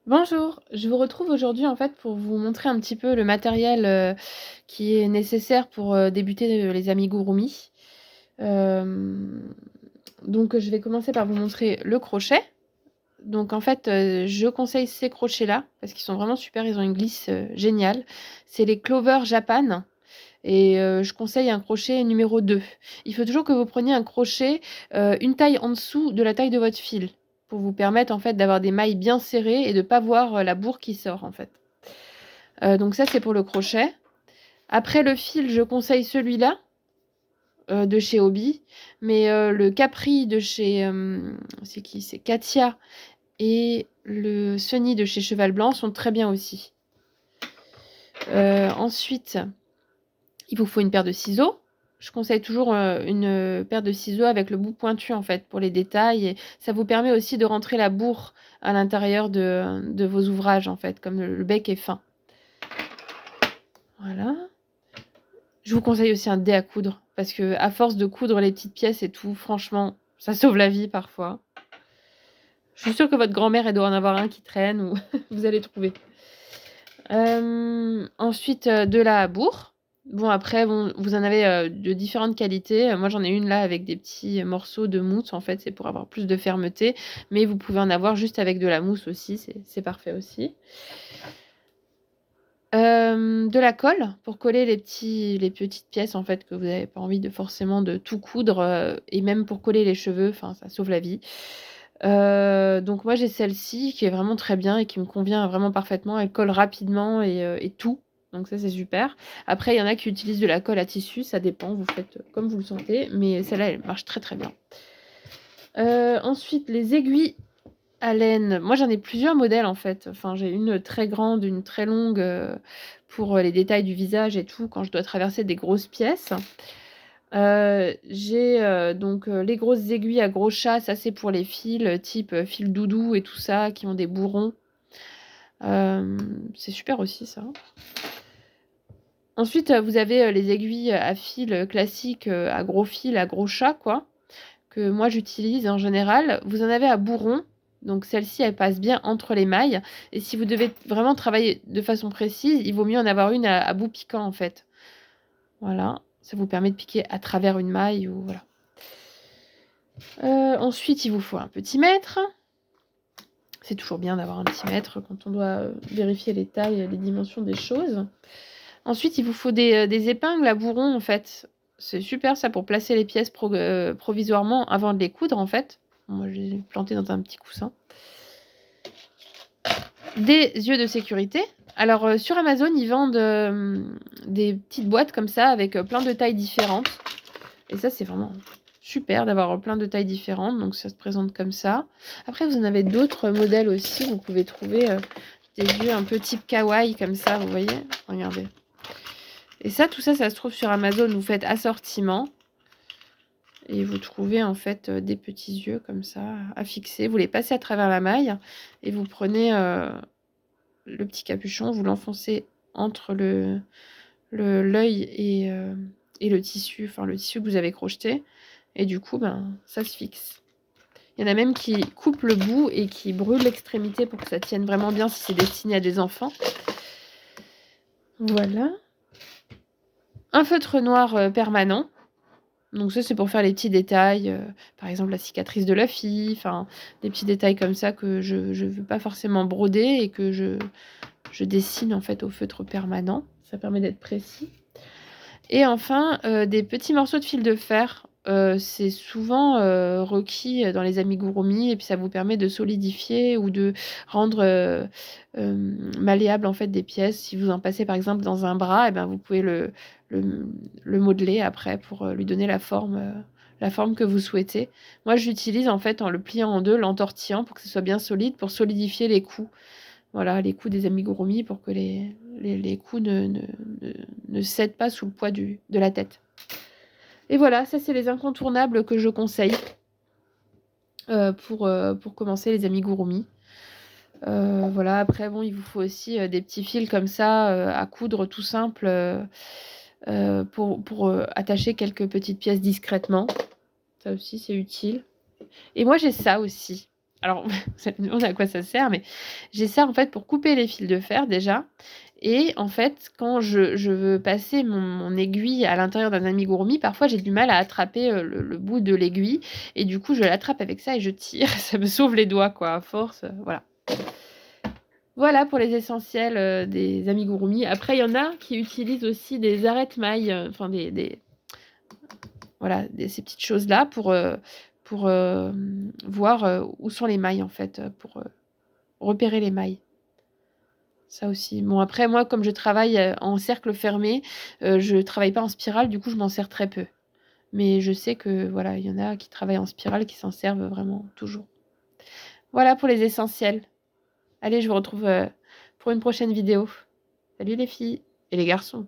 Bonjour, je vous retrouve aujourd'hui en fait pour vous montrer un petit peu le matériel qui est nécessaire pour débuter les amigurumi. Euh, donc je vais commencer par vous montrer le crochet. Donc en fait, je conseille ces crochets-là parce qu'ils sont vraiment super, ils ont une glisse géniale. C'est les Clover Japan et je conseille un crochet numéro 2. Il faut toujours que vous preniez un crochet une taille en dessous de la taille de votre fil pour vous permettre en fait d'avoir des mailles bien serrées et de ne pas voir la bourre qui sort en fait. Donc ça c'est pour le crochet. Après le fil, je conseille celui-là de chez Hobby, mais le Capri de chez c'est qui? C'est Katia et le Sunny de chez Cheval Blanc sont très bien aussi. Ensuite, il vous faut une paire de ciseaux. Je conseille toujours une paire de ciseaux avec le bout pointu en fait pour les détails. Et ça vous permet aussi de rentrer la bourre à l'intérieur de vos ouvrages en fait, comme le bec est fin. Voilà. Je vous conseille aussi un dé à coudre parce que à force de coudre les petites pièces et tout, franchement, ça sauve la vie parfois. Je suis sûre que votre grand-mère elle doit en avoir un qui traîne ou vous allez trouver. Ensuite, de la bourre. Bon, après, bon, vous en avez de différentes qualités. Moi, j'en ai une là avec des petits morceaux de mousse. En fait, c'est pour avoir plus de fermeté. Mais vous pouvez en avoir juste avec de la mousse aussi. C'est parfait aussi. De la colle pour coller les petites pièces en fait que vous n'avez pas envie de forcément de tout coudre et même pour coller les cheveux. Enfin, ça sauve la vie. Donc moi j'ai celle-ci qui est vraiment très bien et qui me convient vraiment parfaitement. Elle colle rapidement et tout. Donc ça c'est super. Après il y en a qui utilisent de la colle à tissu, ça dépend, vous faites comme vous le sentez. Mais celle-là elle marche très très bien. Ensuite les aiguilles à laine. Moi j'en ai plusieurs modèles en fait. Enfin j'ai une très grande, une très longue pour les détails du visage et tout quand je dois traverser des grosses pièces. J'ai donc les grosses aiguilles à gros chat, ça c'est pour les fils type fil doudou et tout ça qui ont des bourrons. C'est super aussi ça. Ensuite, vous avez les aiguilles à fil classiques à gros fil, à gros chat quoi, que moi j'utilise en général. Vous en avez à bourron, donc celle-ci elle passe bien entre les mailles. Et si vous devez vraiment travailler de façon précise, il vaut mieux en avoir une à bout piquant en fait. Voilà, ça vous permet de piquer à travers une maille ou voilà. Ensuite, il vous faut un petit mètre. C'est toujours bien d'avoir un petit mètre quand on doit vérifier les tailles, les dimensions des choses. Ensuite, il vous faut des épingles à bourron, en fait. C'est super ça pour placer les pièces provisoirement avant de les coudre, en fait. Moi, je les ai plantées dans un petit coussin. Des yeux de sécurité. Alors, sur Amazon, ils vendent des petites boîtes comme ça avec plein de tailles différentes. Et ça, c'est vraiment super d'avoir plein de tailles différentes. Donc, ça se présente comme ça. Après, vous en avez d'autres modèles aussi. Vous pouvez trouver des yeux un peu type kawaii comme ça, vous voyez. Regardez. Et ça, tout ça, ça se trouve sur Amazon. Vous faites assortiment. Et vous trouvez en fait des petits yeux comme ça à fixer. Vous les passez à travers la maille. Et vous prenez le petit capuchon. Vous l'enfoncez entre l'œil et le tissu. Enfin, le tissu que vous avez crocheté. Et du coup, ben, ça se fixe. Il y en a même qui coupent le bout et qui brûlent l'extrémité pour que ça tienne vraiment bien si c'est destiné à des enfants. Voilà. Un feutre noir permanent. Donc ça, c'est pour faire les petits détails. Par exemple, la cicatrice de la fille. Enfin, des petits détails comme ça que je ne veux pas forcément broder et que je dessine en fait au feutre permanent. Ça permet d'être précis. Et enfin, des petits morceaux de fil de fer. C'est souvent requis dans les amigurumi et puis ça vous permet de solidifier ou de rendre malléable en fait des pièces. Si vous en passez par exemple dans un bras, et ben, vous pouvez le modeler après pour lui donner la forme que vous souhaitez. Moi, j'utilise en fait en le pliant en deux, l'entortillant pour que ce soit bien solide, pour solidifier les coups. Voilà, les coups des amigurumi pour que les coups ne cèdent pas sous le poids de la tête. Et voilà, ça c'est les incontournables que je conseille pour commencer les amigurumi. Voilà, après bon, il vous faut aussi des petits fils comme ça à coudre tout simple pour attacher quelques petites pièces discrètement. Ça aussi c'est utile. Et moi j'ai ça aussi. Alors, vous allez me demander à quoi ça sert, mais j'ai ça, en fait, pour couper les fils de fer, déjà et en fait, quand je veux passer mon aiguille à l'intérieur d'un amigurumi, parfois, j'ai du mal à attraper, le bout de l'aiguille et du coup, je l'attrape avec ça et je tire. Ça me sauve les doigts, quoi, à force, voilà. Voilà pour les essentiels, des amigurumi. Après, il y en a qui utilisent aussi des arrête-mailles, enfin des voilà, ces petites choses-là pour, voir, où sont les mailles, en fait, pour, repérer les mailles. Ça aussi. Bon, après, moi, comme je travaille, en cercle fermé, je travaille pas en spirale, du coup, je m'en sers très peu. Mais je sais que, voilà, il y en a qui travaillent en spirale, qui s'en servent vraiment toujours. Voilà pour les essentiels. Allez, je vous retrouve, pour une prochaine vidéo. Salut les filles et les garçons.